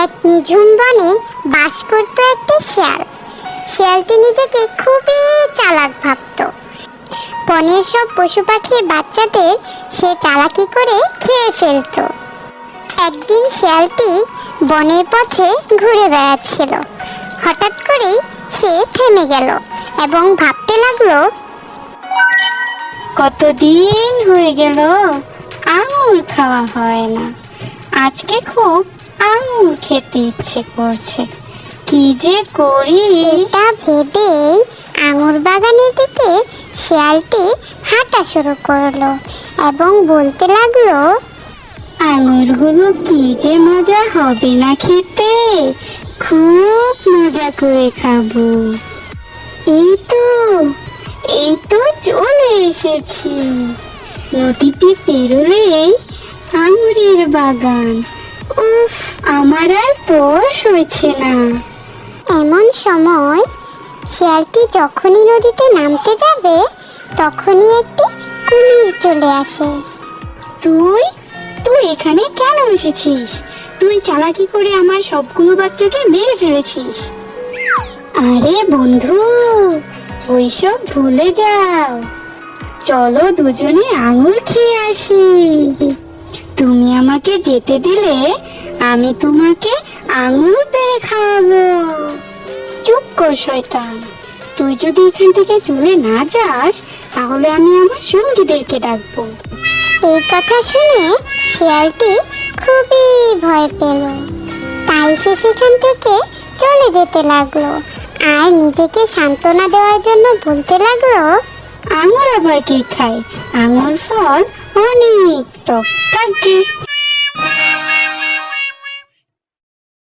এক নিঝুম বনে বাস করত একটি শিয়াল। শিয়ালটি নিজেকে খুবই চালাক ভাবত। বনের সব পশু পাখির বাচ্চাদের সে চালাকি করে খেয়ে ফেলত। একদিন শিয়ালটি বনের পথে ঘুরে বেড়াচ্ছিল। হঠাৎ করেই সে থেমে গেল এবং ভাবতে লাগলো, কতদিন হয়ে গেল আঙুর খাওয়া হয় না। আজকে খুব আঙুর খেতে ইচ্ছে করছে, কি যে করি। এটা ভেবেই আঙুর বাগানের দিকে শিয়ালটি হাঁটা শুরু করলো এবং বলতে লাগলো, আঙুরগুলো কি যে মজা হবে না খেতে, খুব মজা করে খাবো। এই তো এই তো চলে এসেছি। নদীটি পেরোলেই আঙুরের বাগান। উফ, আমার আর তর হয়েছে না। এমন সময় শিয়ালটি যখনই নদীতে নামতে যাবে তখনই একটি কুমির চলে আসে। তুই তুই এখানে কেন এসেছিস? তুই চালাকি করে আমার সবগুলো বাচ্চাকে মেরে ফেলেছিস। আরে বন্ধু, ওইসব ভুলে যাও, চলো দুজনে আঙুর খেয়ে আসি। তুমি আমাকে যেতে দিলে আমি তোমাকে আঙুর পেড়ে খাওয়াবো। চুপ কর শয়তান, তুই যদি এখান থেকে চলে না যাস তাহলে আমি আমার সঙ্গীদেরকে ডাকবো। এই কথা শুনে শিয়ালটি খুবই ভয় পেল। তাই সে সেখান থেকে চলে যেতে লাগলো আর নিজেকে সান্ত্বনা দেওয়ার জন্য বলতে লাগলো, আঙুর আবার কি খায়? আঙুর ফল অনেক টক থাকে।